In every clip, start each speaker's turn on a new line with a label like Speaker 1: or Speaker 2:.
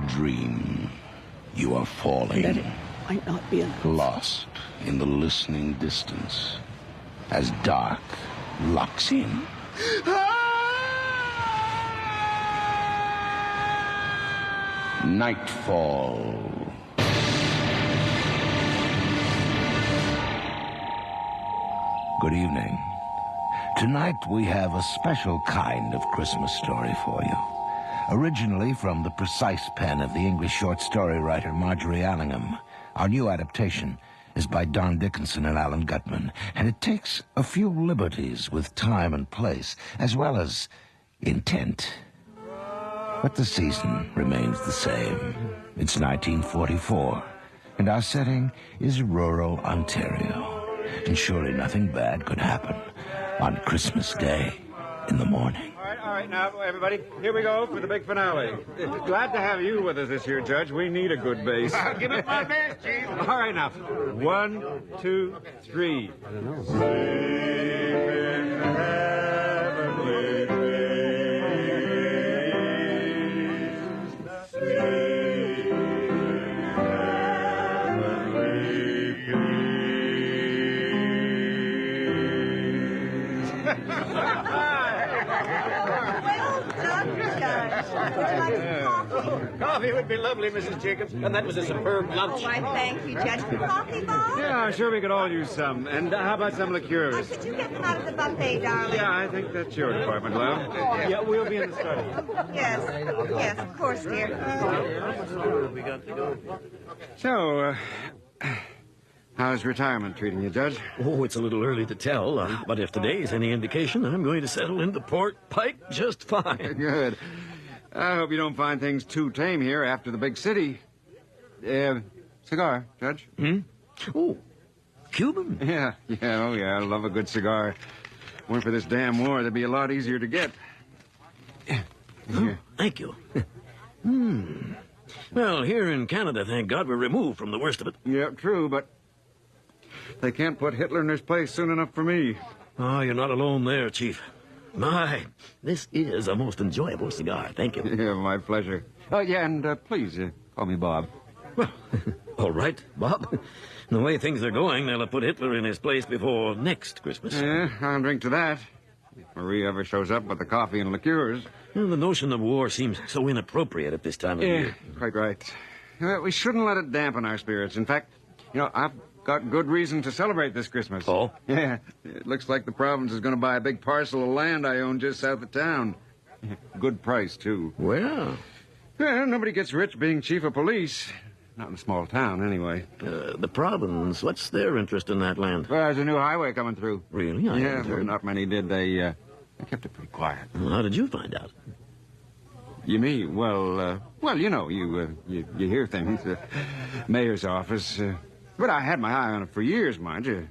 Speaker 1: dream. You are falling.
Speaker 2: That it might not be enough.
Speaker 1: Lost in the listening distance as dark locks in. Nightfall. Good evening. Tonight we have a special kind of Christmas story for you. Originally from the precise pen of the English short story writer Margery Allingham, our new adaptation is by Don Dickinson and Alan Gutman, and it takes a few liberties with time and place, as well as intent. But the season remains the same. It's 1944, and our setting is rural Ontario. And surely nothing bad could happen on Christmas Day in the morning.
Speaker 3: All right, now, everybody, here we go for the big finale. Glad to have you with us this year, Judge. We need a good bass.
Speaker 4: I'll give it my best, Chief.
Speaker 3: All right, now. 1, 2, 3. Sleep in heavenly peace. Sleep in heavenly
Speaker 4: Coffee would be lovely, Mrs. Jacobs. And that was a superb lunch.
Speaker 5: Oh, I thank you, Judge. Coffee, Bob?
Speaker 3: Yeah, I'm sure we could all use some. And how about some liqueurs?
Speaker 5: Could you get them out of the buffet, darling?
Speaker 3: Yeah, I think that's your department, love. Yeah, we'll be in the study.
Speaker 5: Yes, of course, dear.
Speaker 4: We got to go.
Speaker 3: So, how's retirement treating you, Judge?
Speaker 6: Oh, it's a little early to tell, but if today's any indication, I'm going to settle into Port Pike just fine.
Speaker 3: Good. I hope you don't find things too tame here after the big city. Cigar, Judge?
Speaker 6: Oh, Cuban?
Speaker 3: Yeah, I love a good cigar. Weren't for this damn war, they'd be a lot easier to get.
Speaker 6: Oh, thank you. Well, here in Canada, thank God, we're removed from the worst of it.
Speaker 3: Yeah, true, but they can't put Hitler in his place soon enough for me.
Speaker 6: Oh, you're not alone there, Chief. My, this is a most enjoyable cigar. Thank you.
Speaker 3: Yeah, my pleasure. Oh, yeah, and please, call me Bob.
Speaker 6: Well, all right, Bob. The way things are going, they'll have put Hitler in his place before next Christmas.
Speaker 3: Yeah, I'll drink to that. If Marie ever shows up with the coffee and liqueurs.
Speaker 6: Well, the notion of war seems so inappropriate at this time of year.
Speaker 3: Quite right. Well, we shouldn't let it dampen our spirits. In fact, I've got good reason to celebrate this Christmas.
Speaker 6: Oh?
Speaker 3: Yeah. It looks like the province is going to buy a big parcel of land I own just south of town. Good price, too.
Speaker 6: Well,
Speaker 3: nobody gets rich being chief of police. Not in a small town, anyway.
Speaker 6: the province, what's their interest in that land?
Speaker 3: Well, there's a new highway coming through.
Speaker 6: Really? I haven't heard.
Speaker 3: Not many did. They kept it pretty quiet.
Speaker 6: Well, how did you find out?
Speaker 3: You mean? Well, you hear things. Mayor's office. But I had my eye on it for years, mind you.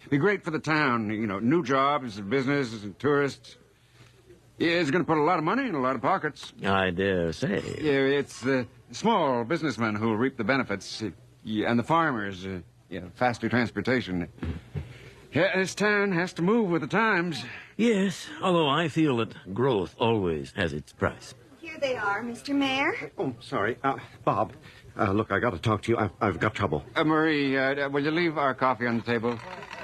Speaker 3: Be great for the town. New jobs, business, and tourists. Yeah, it's going to put a lot of money in a lot of pockets.
Speaker 6: I dare say.
Speaker 3: Yeah, it's the small businessmen who'll reap the benefits, and the farmers, faster transportation. Yeah, this town has to move with the times.
Speaker 6: Yes, although I feel that growth always has its price.
Speaker 5: Here they are, Mr. Mayor.
Speaker 4: Oh, sorry. Bob, look, I got to talk to you. I've got trouble.
Speaker 3: Marie, will you leave our coffee on the table?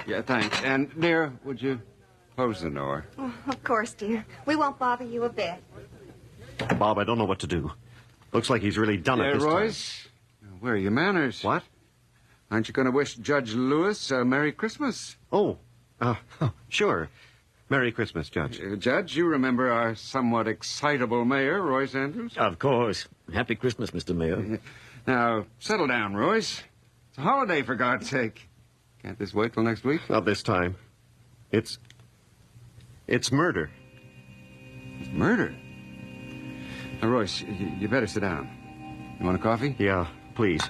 Speaker 3: Yeah, thanks. And, dear, would you close the door?
Speaker 5: Oh, of course, dear. We won't bother you a bit.
Speaker 4: Bob, I don't know what to do. Looks like he's really done it this
Speaker 3: Royce, where are your manners?
Speaker 4: What?
Speaker 3: Aren't you going to wish Judge Lewis a Merry Christmas?
Speaker 4: Oh, sure. Merry Christmas, Judge.
Speaker 3: Judge, you remember our somewhat excitable mayor, Royce Andrews?
Speaker 6: Of course. Happy Christmas, Mr. Mayor.
Speaker 3: Now, settle down, Royce. It's a holiday, for God's sake. Can't this wait till next week?
Speaker 4: Not this time. It's murder.
Speaker 3: It's murder? Now, Royce, you better sit down. You want a coffee?
Speaker 4: Yeah, please.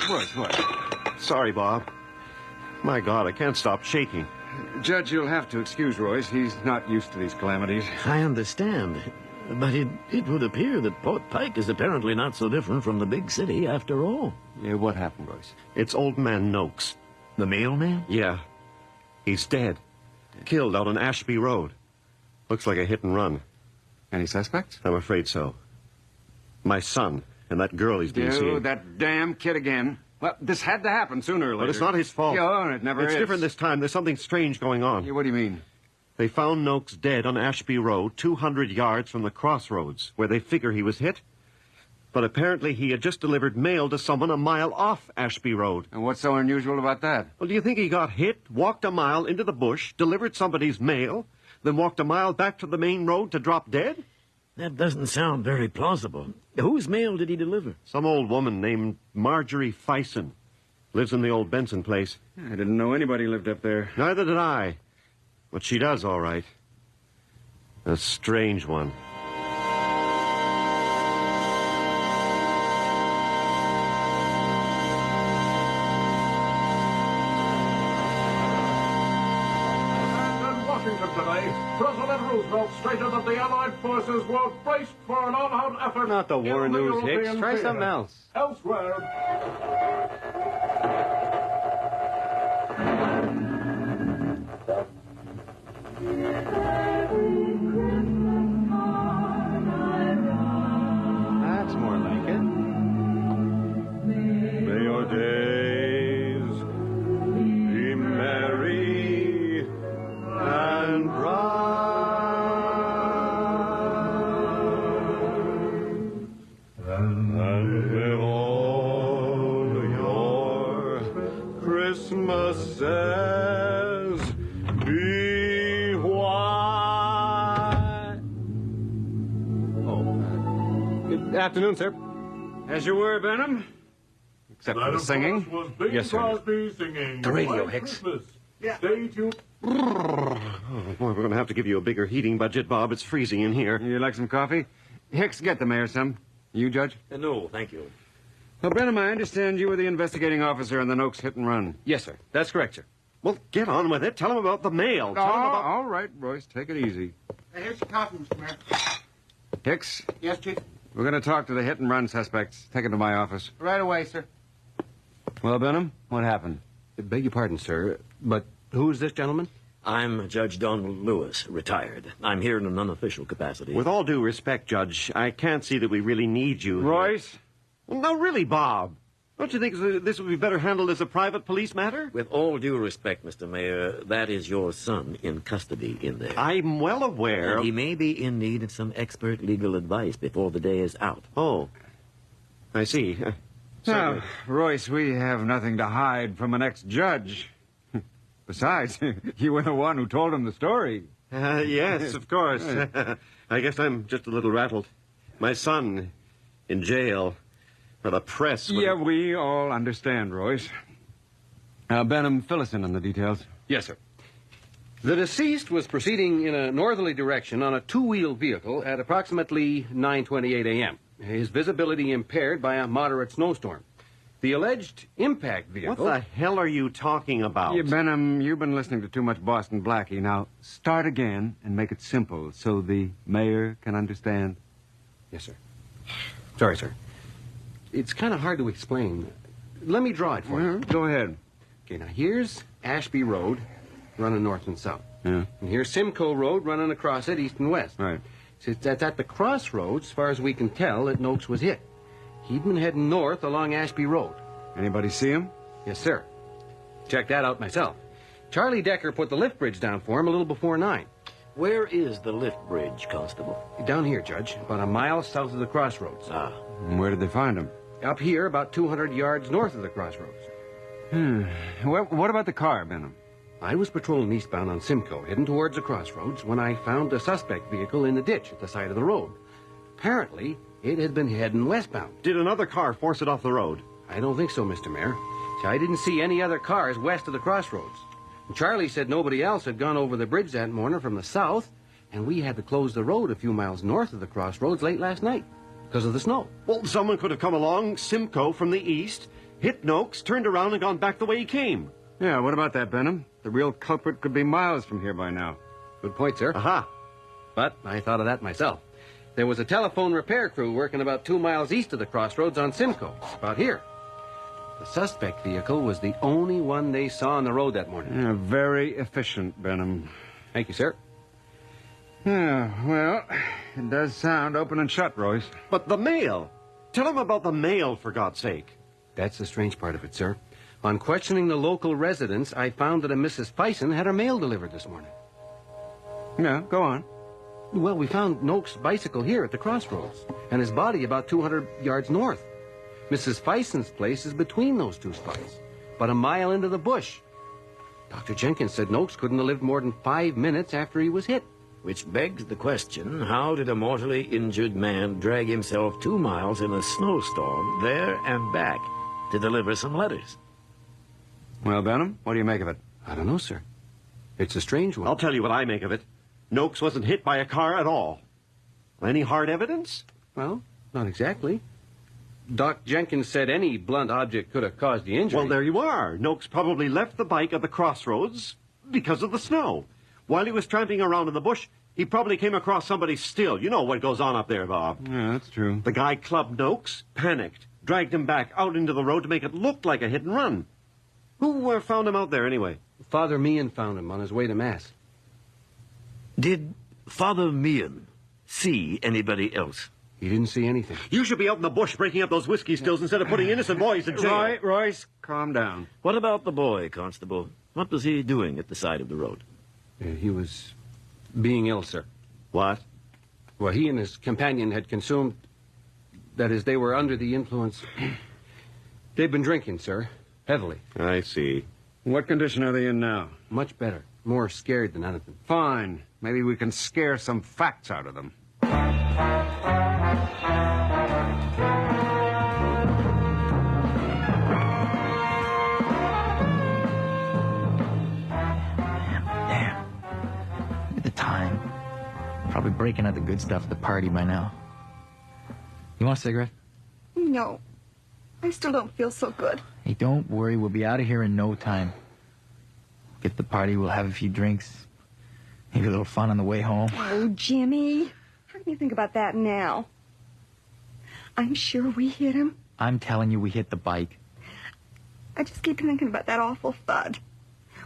Speaker 3: Royce, what?
Speaker 4: Sorry, Bob. My God, I can't stop shaking.
Speaker 3: Judge, you'll have to excuse Royce. He's not used to these calamities.
Speaker 6: I understand. But it would appear that Port Pike is apparently not so different from the big city after all.
Speaker 3: Yeah, what happened, Royce?
Speaker 4: It's old man Noakes.
Speaker 6: The mailman?
Speaker 4: Yeah. He's dead. Killed out on Ashby Road. Looks like a hit and run.
Speaker 3: Any suspects?
Speaker 4: I'm afraid so. My son and that girl he's been seeing.
Speaker 3: You, that damn kid again. Well, this had to happen sooner or later.
Speaker 4: But it's not his fault.
Speaker 3: Yeah, it never is.
Speaker 4: It's different this time. There's something strange going on.
Speaker 3: Yeah, what do you mean?
Speaker 4: They found Noakes dead on Ashby Road, 200 yards from the crossroads, where they figure he was hit. But apparently he had just delivered mail to someone a mile off Ashby Road.
Speaker 3: And what's so unusual about that?
Speaker 4: Well, do you think he got hit, walked a mile into the bush, delivered somebody's mail, then walked a mile back to the main road to drop dead?
Speaker 6: That doesn't sound very plausible. Whose mail did he deliver?
Speaker 4: Some old woman named Margery Allingham. Lives in the old Benson place.
Speaker 3: I didn't know anybody lived up there.
Speaker 4: Neither did I. But she does, all right. A strange one.
Speaker 7: Today, President Roosevelt stated that the Allied forces were braced for an all-out effort.
Speaker 3: Not the war
Speaker 7: in
Speaker 3: news, Hicks.
Speaker 7: European
Speaker 3: Try something
Speaker 7: theater.
Speaker 3: else.
Speaker 7: Elsewhere.
Speaker 3: That's more like it.
Speaker 4: May your days be merry and bright, and may all your Christmases be white.
Speaker 3: Good afternoon, sir. As you were, Benham. Except for the singing.
Speaker 7: Was Bing
Speaker 3: Yes, sir.
Speaker 7: Crosby singing
Speaker 3: The radio,
Speaker 7: White
Speaker 3: Hicks.
Speaker 7: Christmas. Stay tuned.
Speaker 4: Oh, boy, we're going to have to give you a bigger heating budget, Bob. It's freezing in here.
Speaker 3: You like some coffee? Hicks, get the mayor some. You, Judge?
Speaker 6: No, thank you.
Speaker 3: Well, Benham, I understand you were the investigating officer in the Noakes hit and run.
Speaker 8: Yes, sir. That's correct, sir.
Speaker 4: Well, get on with it. Tell him about the mail. Tell him about...
Speaker 3: All right, Royce. Take it easy.
Speaker 9: Here's your coffee, Mr. Mayor.
Speaker 3: Hicks,
Speaker 9: Yes, Chief?
Speaker 3: we're going to talk to the hit and run suspects. Take them to my office.
Speaker 9: Right away, sir.
Speaker 3: Well, Benham, what happened?
Speaker 8: Beg your pardon, sir, but who is this gentleman?
Speaker 6: I'm Judge Donald Lewis, retired. I'm here in an unofficial capacity.
Speaker 4: With all due respect, Judge, I can't see that we really need you here.
Speaker 3: Royce?
Speaker 4: Well, no, really, Bob. Don't you think this would be better handled as a private police matter?
Speaker 6: With all due respect, Mr. Mayor, that is your son in custody in there.
Speaker 4: I'm well aware.
Speaker 6: And he may be in need of some expert legal advice before the day is out.
Speaker 4: Oh, I see.
Speaker 3: Now, Royce, we have nothing to hide from an ex-judge. Besides, you were the one who told him the story.
Speaker 4: Yes, of course. I guess I'm just a little rattled. My son in jail. For the press.
Speaker 3: Yeah, we all understand, Royce. Benham, fill us in on the details.
Speaker 8: Yes, sir. The deceased was proceeding in a northerly direction on a two-wheel vehicle at approximately 9:28 a.m. His visibility impaired by a moderate snowstorm. The alleged impact vehicle...
Speaker 4: What the hell are you talking about?
Speaker 3: Yeah, Benham, you've been listening to too much Boston Blackie. Now, start again and make it simple so the mayor can understand.
Speaker 8: Yes, sir. Sorry, sir. It's kind of hard to explain. Let me draw it for you.
Speaker 3: Go ahead.
Speaker 8: Okay, now here's Ashby Road, running north and south.
Speaker 3: Yeah.
Speaker 8: And here's Simcoe Road, running across it east and west.
Speaker 3: Right.
Speaker 8: So it's at the crossroads, as far as we can tell, that Noakes was hit. He'd been heading north along Ashby Road.
Speaker 3: Anybody see him?
Speaker 8: Yes, sir. Checked that out myself. Charlie Decker put the lift bridge down for him a little before 9.
Speaker 6: Where is the lift bridge, Constable?
Speaker 8: Down here, Judge, about a mile south of the crossroads.
Speaker 6: Ah.
Speaker 3: And where did they find him?
Speaker 8: Up here, about 200 yards north of the crossroads.
Speaker 3: What about the car, Benham?
Speaker 8: I was patrolling eastbound on Simcoe, heading towards the crossroads, when I found a suspect vehicle in the ditch at the side of the road. Apparently, it had been heading westbound.
Speaker 4: Did another car force it off the road?
Speaker 8: I don't think so, Mr. Mayor. See, I didn't see any other cars west of the crossroads. And Charlie said nobody else had gone over the bridge that morning from the south, and we had to close the road a few miles north of the crossroads late last night because of the snow.
Speaker 4: Well, someone could have come along, Simcoe from the east, hit Noakes, turned around and gone back the way he came.
Speaker 3: Yeah, what about that, Benham? The real culprit could be miles from here by now.
Speaker 8: Good point, sir.
Speaker 4: Aha.
Speaker 8: But I thought of that myself. There was a telephone repair crew working about 2 miles east of the crossroads on Simcoe, about here. The suspect vehicle was the only one they saw on the road that morning.
Speaker 3: Yeah, very efficient, Benham.
Speaker 8: Thank you, sir.
Speaker 3: Yeah, well, it does sound open and shut, Royce.
Speaker 4: But the mail. Tell him about the mail, for God's sake.
Speaker 8: That's the strange part of it, sir. On questioning the local residents, I found that a Mrs. Fison had her mail delivered this morning.
Speaker 3: Yeah, go on.
Speaker 8: Well, we found Noakes' bicycle here at the crossroads, and his body about 200 yards north. Mrs. Fison's place is between those two spots, but a mile into the bush. Dr. Jenkins said Noakes couldn't have lived more than 5 minutes after he was hit.
Speaker 6: Which begs the question, how did a mortally injured man drag himself 2 miles in a snowstorm, there and back, to deliver some letters?
Speaker 3: Well, Benham, what do you make of it?
Speaker 8: I don't know, sir. It's a strange one.
Speaker 4: I'll tell you what I make of it. Noakes wasn't hit by a car at all. Any hard evidence?
Speaker 8: Well, not exactly. Doc Jenkins said any blunt object could have caused the injury.
Speaker 4: Well, there you are. Noakes probably left the bike at the crossroads because of the snow. While he was tramping around in the bush, he probably came across somebody still. You know what goes on up there, Bob.
Speaker 3: Yeah, that's true.
Speaker 4: The guy clubbed Noakes, panicked, dragged him back out into the road to make it look like a hit and run. Who found him out there anyway?
Speaker 8: Father Meehan found him on his way to Mass.
Speaker 6: Did Father Meehan see anybody else?
Speaker 8: He didn't see anything.
Speaker 4: You should be out in the bush breaking up those whiskey stills instead of putting innocent boys in jail.
Speaker 3: Royce, calm down.
Speaker 6: What about the boy, Constable? What was he doing at the side of the road?
Speaker 8: He was being ill, sir.
Speaker 4: What?
Speaker 8: Well, he and his companion had consumed... That is, they were under the influence... They've been drinking, sir. Heavily.
Speaker 4: I see.
Speaker 3: What condition are they in now?
Speaker 8: Much better. More scared than anything.
Speaker 3: Fine. Maybe we can scare some facts out of them.
Speaker 10: Time. Probably breaking out the good stuff at the party by now. You want a cigarette?
Speaker 5: No. I still don't feel so good.
Speaker 10: Hey, don't worry. We'll be out of here in no time. Get to the party. We'll have a few drinks. Maybe a little fun on the way home.
Speaker 5: Oh, Jimmy. How can you think about that now? I'm sure we hit him.
Speaker 10: I'm telling you, we hit the bike.
Speaker 5: I just keep thinking about that awful thud.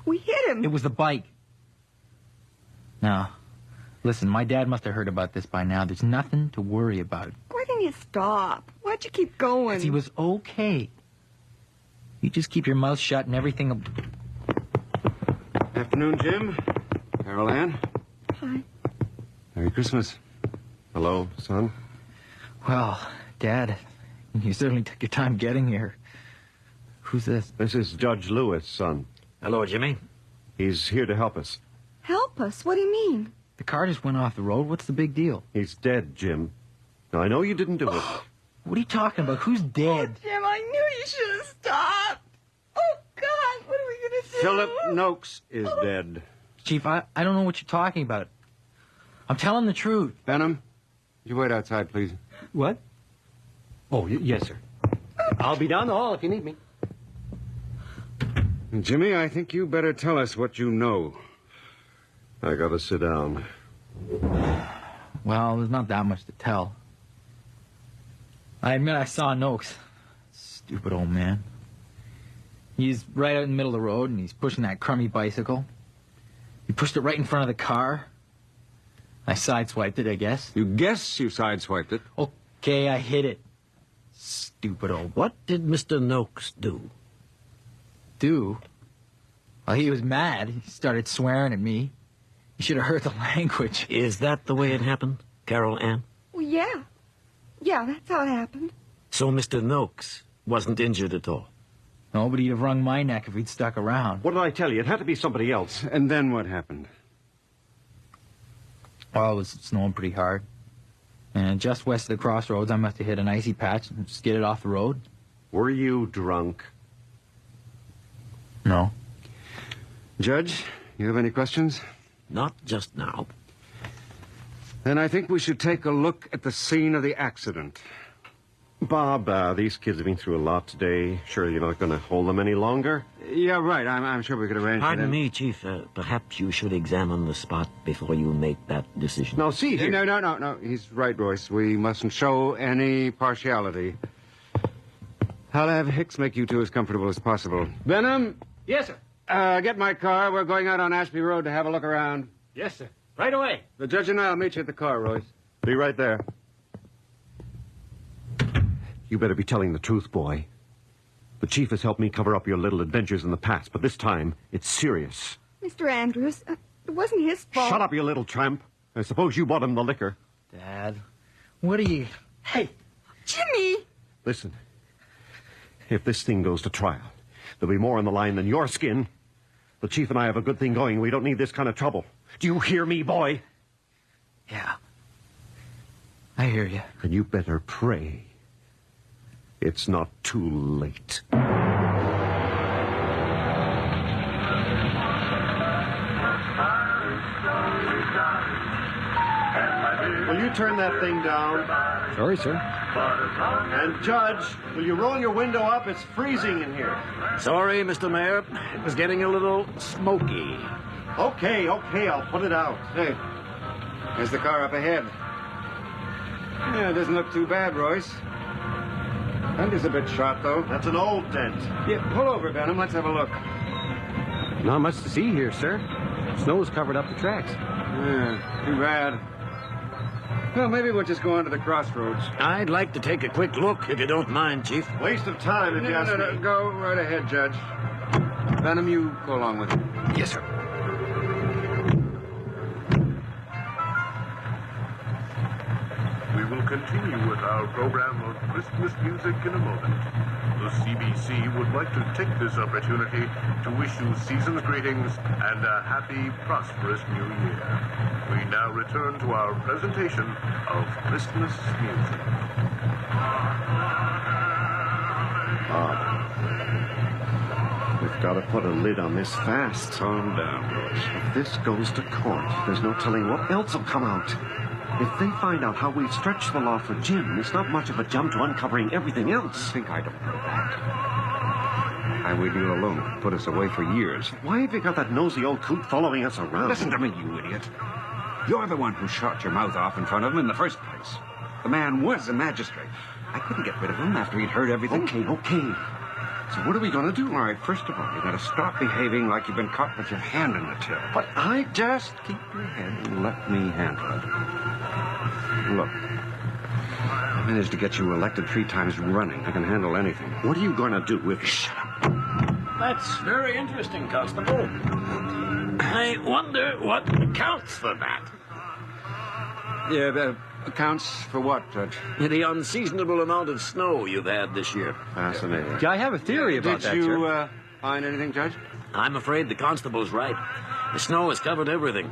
Speaker 5: We hit him.
Speaker 10: It was the bike. Now, listen, my dad must have heard about this by now. There's nothing to worry about.
Speaker 5: Why didn't you stop? Why'd you keep going?
Speaker 10: 'Cause he was okay. You just keep your mouth shut and everything will...
Speaker 3: Afternoon, Jim. Carol Ann.
Speaker 5: Hi.
Speaker 3: Merry Christmas.
Speaker 4: Hello, son.
Speaker 10: Well, Dad, you certainly took your time getting here. Who's this?
Speaker 4: This is Judge Lewis, son.
Speaker 6: Hello, Jimmy.
Speaker 4: He's here to help us.
Speaker 5: Help us? What do you mean?
Speaker 10: The car just went off the road. What's the big deal?
Speaker 4: He's dead, Jim. Now, I know you didn't do it.
Speaker 10: What are you talking about? Who's dead?
Speaker 5: Oh, Jim, I knew you should have stopped. Oh, God, what are we going to do?
Speaker 3: Philip Noakes is dead.
Speaker 10: Chief, I don't know what you're talking about. I'm telling the truth.
Speaker 3: Benham, you wait outside, please.
Speaker 8: What? Oh, yes, sir. I'll be down the hall if you need me.
Speaker 3: Jimmy, I think you better tell us what you know.
Speaker 4: I gotta sit down.
Speaker 10: Well, there's not that much to tell. I admit I saw Noakes. Stupid old man. He's right out in the middle of the road, and he's pushing that crummy bicycle. He pushed it right in front of the car. I sideswiped it, I guess.
Speaker 3: You guess you sideswiped it.
Speaker 10: Okay, I hit it. Stupid old...
Speaker 6: What did Mr. Noakes do?
Speaker 10: Do? Well, he was mad. He started swearing at me. You should have heard the language.
Speaker 6: Is that the way it happened, Carol Ann?
Speaker 5: Well, yeah. Yeah, that's how it happened.
Speaker 6: So Mr. Noakes wasn't injured at all?
Speaker 10: No, but he'd have wrung my neck if he'd stuck around.
Speaker 4: What did I tell you? It had to be somebody else.
Speaker 3: And then what happened?
Speaker 10: Well, it was snowing pretty hard. And just west of the crossroads, I must have hit an icy patch and skidded off the road.
Speaker 4: Were you drunk?
Speaker 10: No.
Speaker 3: Judge, you have any questions?
Speaker 6: Not just now.
Speaker 3: Then I think we should take a look at the scene of the accident.
Speaker 4: Bob, these kids have been through a lot today. Sure you're not going to hold them any longer?
Speaker 3: Yeah, right. I'm sure we could arrange for
Speaker 6: Pardon
Speaker 3: them.
Speaker 6: me, Chief. Perhaps you should examine the spot before you make that decision.
Speaker 4: Now, see here.
Speaker 3: No. He's right, Royce. We mustn't show any partiality. I'll have Hicks make you two as comfortable as possible. Benham?
Speaker 8: Yes, sir.
Speaker 3: Get my car. We're going out on Ashby Road to have a look around.
Speaker 8: Yes, sir.
Speaker 6: Right away.
Speaker 3: The judge and I'll meet you at the car, Royce.
Speaker 4: Be right there. You better be telling the truth, boy. The chief has helped me cover up your little adventures in the past, but this time, it's serious.
Speaker 5: Mr. Andrews, it wasn't his fault.
Speaker 4: Shut up, you little tramp. I suppose you bought him the liquor.
Speaker 10: Dad, what are you... Hey!
Speaker 5: Jimmy!
Speaker 4: Listen, if this thing goes to trial, there'll be more on the line than your skin. The chief and I have a good thing going. We don't need this kind of trouble. Do you hear me, boy?
Speaker 10: Yeah. I hear you.
Speaker 4: And you better pray it's not too late. Will you turn that thing down?
Speaker 8: Sorry, sir.
Speaker 4: And, Judge, will you roll your window up? It's freezing in here.
Speaker 6: Sorry, Mr. Mayor. It was getting a little smoky.
Speaker 4: Okay, I'll put it out.
Speaker 3: Hey, there's the car up ahead. Yeah, it doesn't look too bad, Royce. Fender's a bit shot, though.
Speaker 4: That's an old dent.
Speaker 3: Yeah, pull over, Benham. Let's have a look.
Speaker 8: Not much to see here, sir. Snow's covered up the tracks.
Speaker 3: Yeah, too bad. Well, maybe we'll just go on to the crossroads.
Speaker 6: I'd like to take a quick look, if you don't mind, Chief.
Speaker 4: Waste of time, if you ask me.
Speaker 3: Go right ahead, Judge. Benham, you go along with me.
Speaker 6: Yes, sir.
Speaker 11: We will continue with our program of Christmas music in a moment. The CBC would like to take this opportunity to wish you season's greetings and a happy, prosperous new year. We now return to our presentation of Christmas music.
Speaker 4: We've got to put a lid on this fast.
Speaker 3: Calm down, Royce.
Speaker 4: If this goes to court, there's no telling what else will come out. If they find out how we've stretched the law for Jim, it's not much of a jump to uncovering everything else.
Speaker 3: I think I don't know that. Highway deal alone could put us away for years.
Speaker 4: Why have you got that nosy old coot following us around?
Speaker 3: Listen to me, you idiot. You're the one who shot your mouth off in front of him in the first place. The man was a magistrate. I couldn't get rid of him after he'd heard everything.
Speaker 4: Okay. So what are we going to do?
Speaker 3: All right, first of all, you got to stop behaving like you've been caught with your hand in the till.
Speaker 4: But I...
Speaker 3: Just keep your head and let me handle it. Look, I managed to get you elected 3 times running. I can handle anything.
Speaker 4: What are you going to do if...
Speaker 3: Shut up.
Speaker 6: That's very interesting, Constable. I wonder what accounts for that.
Speaker 3: Yeah, accounts for what, Judge?
Speaker 6: The unseasonable amount of snow you've had this year.
Speaker 3: Fascinating.
Speaker 8: I have a theory about that,
Speaker 3: Did you
Speaker 8: sir.
Speaker 3: find anything, Judge?
Speaker 6: I'm afraid the constable's right. The snow has covered everything.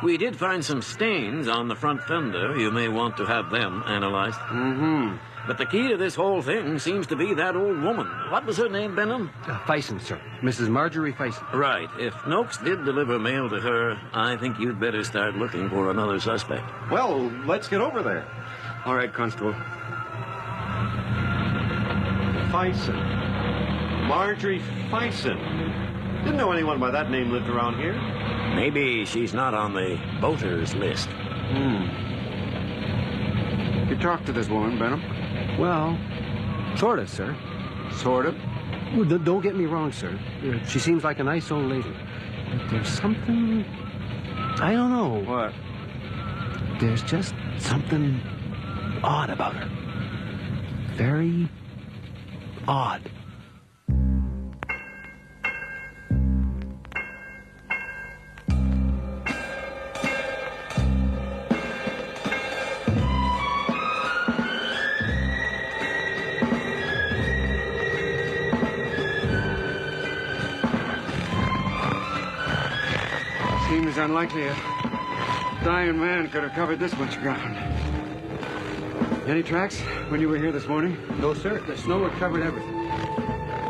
Speaker 6: We did find some stains on the front fender. You may want to have them analyzed.
Speaker 3: Mm-hmm.
Speaker 6: But the key to this whole thing seems to be that old woman. What was her name, Benham?
Speaker 8: Fison, sir. Mrs. Margery Fison.
Speaker 6: Right. If Noakes did deliver mail to her, I think you'd better start looking for another suspect.
Speaker 4: Well, let's get over there.
Speaker 3: All right, Constable.
Speaker 4: Fison. Margery Fison. Didn't know anyone by that name lived around here.
Speaker 6: Maybe she's not on the voters list.
Speaker 3: You talked to this woman, Benham?
Speaker 8: Well, sort of, sir.
Speaker 3: Sort of.
Speaker 8: Well, don't get me wrong, sir. She seems like a nice old lady. But there's something... I don't know.
Speaker 3: What?
Speaker 8: There's just something odd about her. Very odd.
Speaker 3: Seems unlikely a dying man could have covered this much ground. Any tracks when you were here this morning?
Speaker 8: No, sir. The snow had covered everything.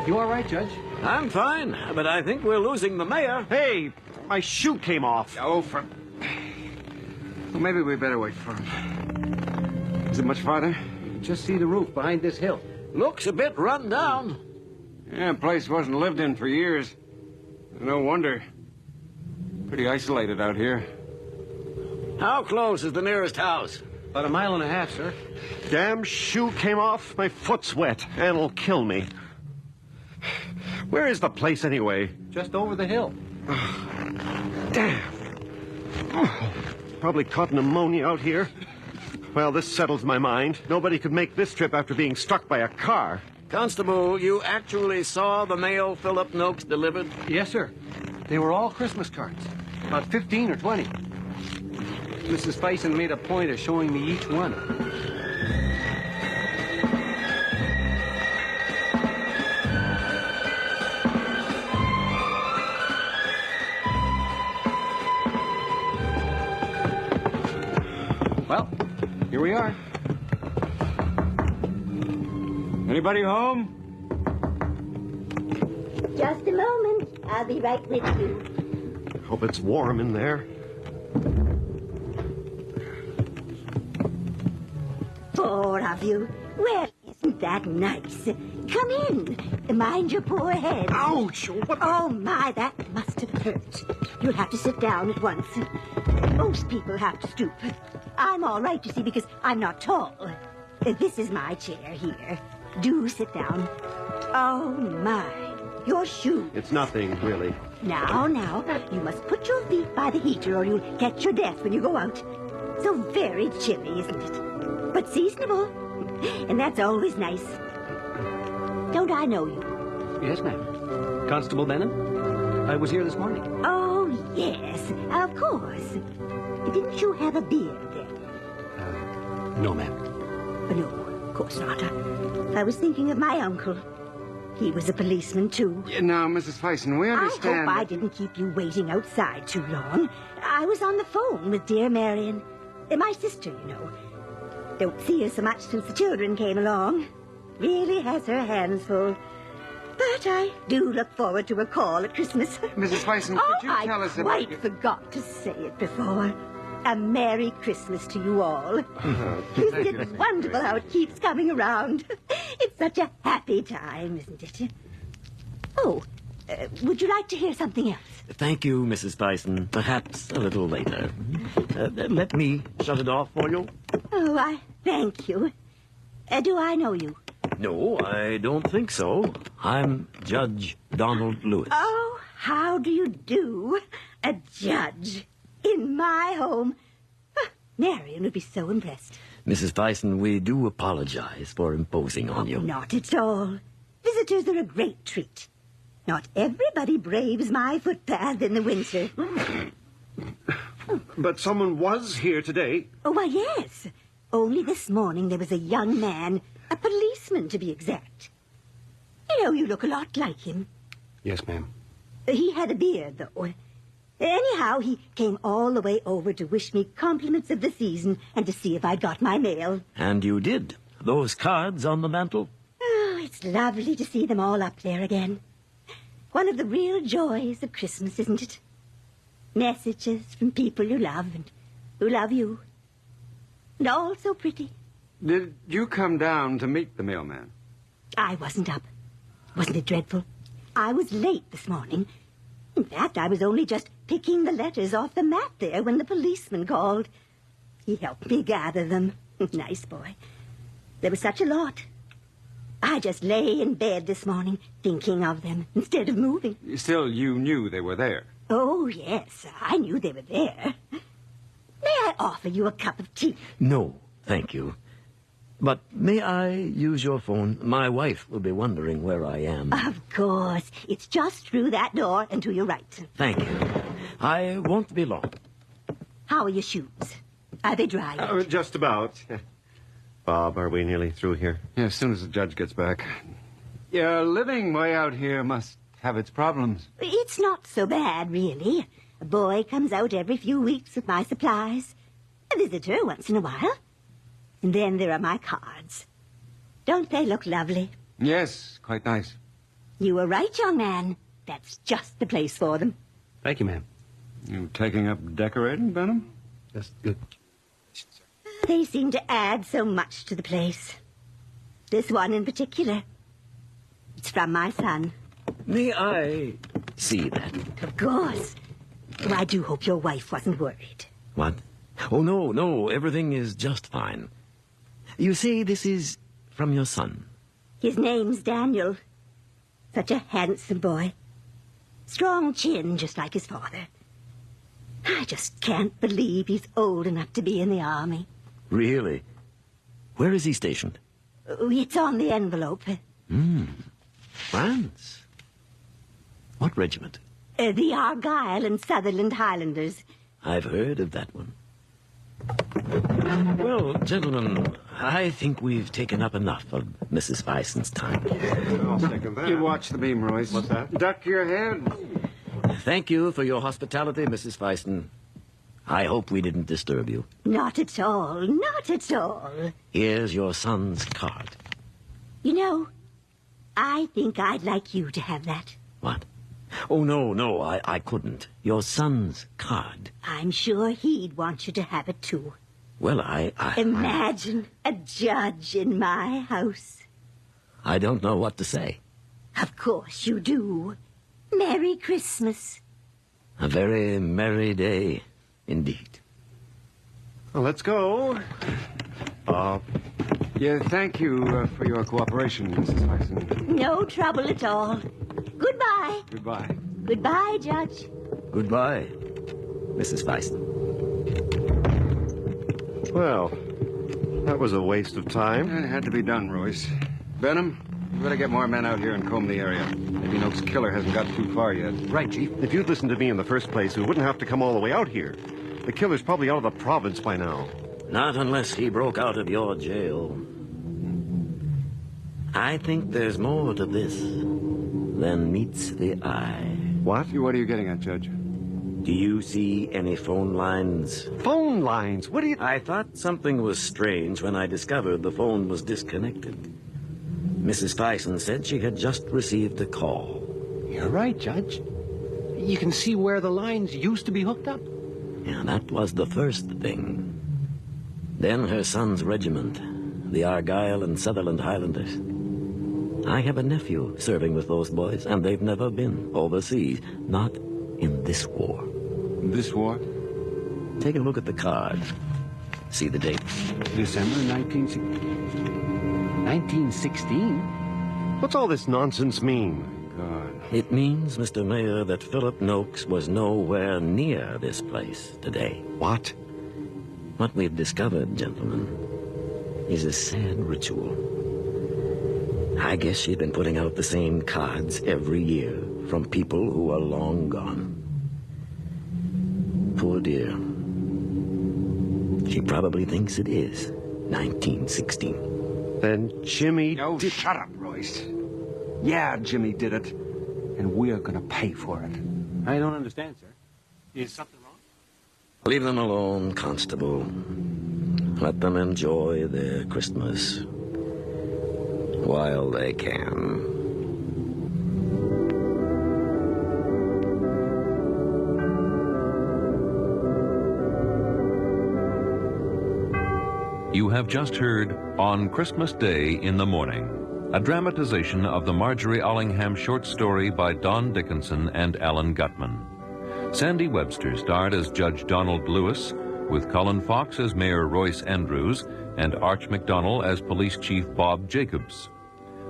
Speaker 8: You all right, Judge?
Speaker 6: I'm fine, but I think we're losing the mayor.
Speaker 4: Hey, my shoe came off.
Speaker 3: Oh, well, maybe we better wait for him. Is it much farther?
Speaker 8: Just see the roof behind this hill.
Speaker 6: Looks a bit run down.
Speaker 3: Yeah, the place wasn't lived in for years. No wonder. Pretty isolated out here.
Speaker 6: How close is the nearest house?
Speaker 8: About 1.5 miles, sir.
Speaker 4: Damn shoe came off. My foot's wet, and it'll kill me. Where is the place, anyway?
Speaker 8: Just over the hill.
Speaker 3: Damn. Oh.
Speaker 4: Probably caught pneumonia out here. Well, this settles my mind. Nobody could make this trip after being struck by a car.
Speaker 6: Constable, you actually saw the mail Philip Noakes delivered?
Speaker 8: Yes, sir. They were all Christmas cards. About 15 or 20. Mrs. Fison made a point of showing me each one. Well, here we are.
Speaker 3: Anybody home?
Speaker 12: Just a moment. I'll be right with you.
Speaker 4: Hope it's warm in there.
Speaker 12: 4 of you. Well, isn't that nice? Come in. Mind your poor head.
Speaker 4: Ouch! What?
Speaker 12: Oh, my, that must have hurt. You'll have to sit down at once. Most people have to stoop. I'm all right, you see, because I'm not tall. This is my chair here. Do sit down. Oh, my. Your shoes.
Speaker 4: It's nothing, really.
Speaker 12: Now, you must put your feet by the heater or you'll catch your death when you go out. So very chilly, isn't it? But seasonable. And that's always nice. Don't I know you?
Speaker 8: Yes, ma'am. Constable Benham? I was here this morning.
Speaker 12: Oh, yes, of course. Didn't you have a beard then?
Speaker 8: No, ma'am.
Speaker 12: No, of course not. I was thinking of my uncle. He was a policeman, too.
Speaker 3: Yeah, now, Mrs. Fison, we understand...
Speaker 12: I hope I didn't keep you waiting outside too long. I was on the phone with dear Marion. My sister, you know. Don't see her so much since the children came along. Really has her hands full. But I do look forward to a call at Christmas.
Speaker 3: Mrs. Fison, could you tell us about...
Speaker 12: I quite forgot to say it before. A Merry Christmas to you all. Isn't it wonderful how it keeps coming around? It's such a happy time, isn't it? Oh, would you like to hear something else?
Speaker 6: Thank you, Mrs. Fison. Perhaps a little later. Let me shut it off for you.
Speaker 12: Oh, I thank you. Do I know you?
Speaker 6: No, I don't think so. I'm Judge Donald Lewis.
Speaker 12: Oh, how do you do? A judge in my home. Marion would be so impressed.
Speaker 6: Mrs. Fison, we do apologize for imposing on you.
Speaker 12: Not at all. Visitors are a great treat. Not everybody braves my footpath in the winter.
Speaker 4: But someone was here today.
Speaker 12: Oh, why, yes. Only this morning there was a young man, a policeman to be exact. You know, you look a lot like him.
Speaker 8: Yes, ma'am.
Speaker 12: He had a beard, though. Anyhow, he came all the way over to wish me compliments of the season and to see if I'd got my mail.
Speaker 6: And you did. Those cards on the mantel?
Speaker 12: Oh, it's lovely to see them all up there again. One of the real joys of Christmas, isn't it? Messages from people you love and who love you. And all so pretty.
Speaker 3: Did you come down to meet the mailman?
Speaker 12: I wasn't up. Wasn't it dreadful? I was late this morning. In fact, I was only just picking the letters off the mat there when the policeman called. He helped me gather them. Nice boy. There was such a lot. I just lay in bed this morning thinking of them instead of moving.
Speaker 3: Still, you knew they were there.
Speaker 12: Oh, yes, I knew they were there. May I offer you a cup of tea?
Speaker 6: No, thank you. But may I use your phone? My wife will be wondering where I am.
Speaker 12: Of course. It's just through that door and to your right.
Speaker 6: Thank you. I won't be long.
Speaker 12: How are your shoes? Are they dry yet?
Speaker 4: Just about. Bob, are we nearly through here?
Speaker 3: Yeah, as soon as the judge gets back. Yeah, living way out here must have its problems.
Speaker 12: It's not so bad, really. A boy comes out every few weeks with my supplies. A visitor once in a while. And then there are my cards. Don't they look lovely?
Speaker 3: Yes, quite nice.
Speaker 12: You were right, young man. That's just the place for them.
Speaker 8: Thank you, ma'am.
Speaker 3: You taking up decorating, Benham?
Speaker 8: That's good.
Speaker 12: They seem to add so much to the place. This one in particular. It's from my son.
Speaker 6: May I see that?
Speaker 12: Of course. Oh, I do hope your wife wasn't worried.
Speaker 6: What? Oh, no. Everything is just fine. You see, this is from your son.
Speaker 12: His name's Daniel. Such a handsome boy. Strong chin, just like his father. I just can't believe he's old enough to be in the army.
Speaker 6: Really? Where is he stationed?
Speaker 12: It's on the envelope.
Speaker 6: France. What regiment?
Speaker 12: The Argyll and Sutherland Highlanders.
Speaker 6: I've heard of that one. Well, gentlemen, I think we've taken up enough of Mrs. Fison's time.
Speaker 3: I'll second that. You watch the beam, Royce.
Speaker 4: What's that?
Speaker 3: Duck your head.
Speaker 6: Thank you for your hospitality, Mrs. Fison. I hope we didn't disturb you.
Speaker 12: Not at all. Not at all.
Speaker 6: Here's your son's card.
Speaker 12: You know, I think I'd like you to have that.
Speaker 6: What? Oh, no, I couldn't. Your son's card.
Speaker 12: I'm sure he'd want you to have it, too.
Speaker 6: Well, I...
Speaker 12: Imagine a judge in my house.
Speaker 6: I don't know what to say.
Speaker 12: Of course you do. Merry Christmas.
Speaker 6: A very merry day, indeed.
Speaker 4: Well, let's go.
Speaker 3: Yeah, thank you for your cooperation, Mrs. Fison.
Speaker 12: No trouble at all. Goodbye.
Speaker 3: Goodbye.
Speaker 12: Goodbye, Judge.
Speaker 6: Goodbye, Mrs. Fison.
Speaker 4: Well, that was a waste of time.
Speaker 3: It had to be done, Royce. Benham, you better get more men out here and comb the area. Maybe Noak's killer hasn't got too far yet.
Speaker 4: Right, Chief. If you'd listened to me in the first place, we wouldn't have to come all the way out here. The killer's probably out of the province by now.
Speaker 6: Not unless he broke out of your jail. I think there's more to this than meets the eye.
Speaker 3: What? What are you getting at, Judge?
Speaker 6: Do you see any phone lines?
Speaker 4: Phone lines? What do you...
Speaker 6: I thought something was strange when I discovered the phone was disconnected. Mrs. Fison said she had just received a call.
Speaker 8: You're right, Judge. You can see where the lines used to be hooked up.
Speaker 6: Yeah, that was the first thing. Then her son's regiment, the Argyll and Sutherland Highlanders. I have a nephew serving with those boys, and they've never been overseas. Not in this war.
Speaker 3: This war?
Speaker 6: Take a look at the card. See the date.
Speaker 8: December 1916?
Speaker 4: What's all this nonsense mean?
Speaker 3: God.
Speaker 6: It means, Mr. Mayor, that Philip Noakes was nowhere near this place today.
Speaker 4: What?
Speaker 6: What we've discovered, gentlemen, is a sad ritual. I guess she'd been putting out the same cards every year from people who are long gone. Poor dear. She probably thinks it is 1916.
Speaker 4: Then Jimmy...
Speaker 3: Oh, shut up, Royce. Yeah, Jimmy did it. And we're gonna pay for it.
Speaker 8: I don't understand, sir. Is something wrong?
Speaker 6: Leave them alone, Constable. Let them enjoy their Christmas while they can.
Speaker 13: You have just heard On Christmas Day in the Morning, a dramatization of the Margery Allingham short story by Don Dickinson and Alan Gutman. Sandy Webster starred as Judge Donald Lewis, with Colin Fox as Mayor Royce Andrews and Arch McDonnell as Police Chief Bob Jacobs.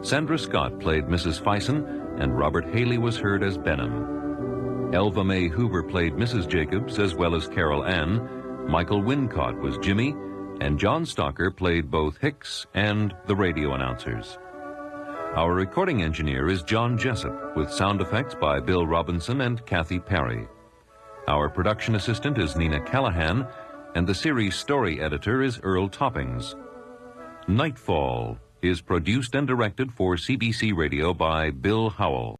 Speaker 13: Sandra Scott played Mrs. Fison, and Robert Haley was heard as Benham. Elva Mae Hoover played Mrs. Jacobs, as well as Carol Ann. Michael Wincott was Jimmy, and John Stalker played both Hicks and the radio announcers. Our recording engineer is John Jessup, with sound effects by Bill Robinson and Kathy Perry. Our production assistant is Nina Callahan, and the series story editor is Earl Toppings. Nightfall is produced and directed for CBC Radio by Bill Howell.